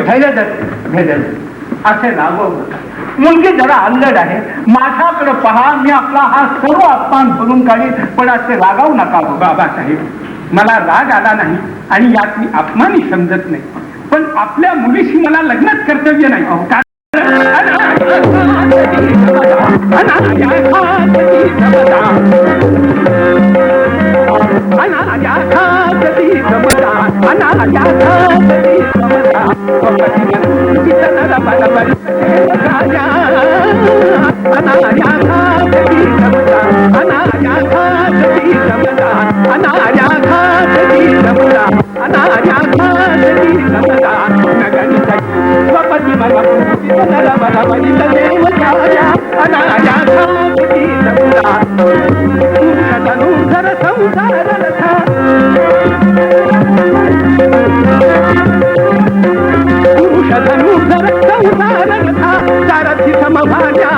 भेदल असे रागवू नका. मुलगी जरा अल्लड आहे. माझ्याकडे पहा, मी आपला हा सर्व अपमान भरून काढीन, पण असे रागावू नका बाबासाहेब. मला राग आला नाही आणि यात मी अपमानही समजत नाही, पण आपल्या मुलीशी मला लग्नच कर्तव्य नाही. समभाग्या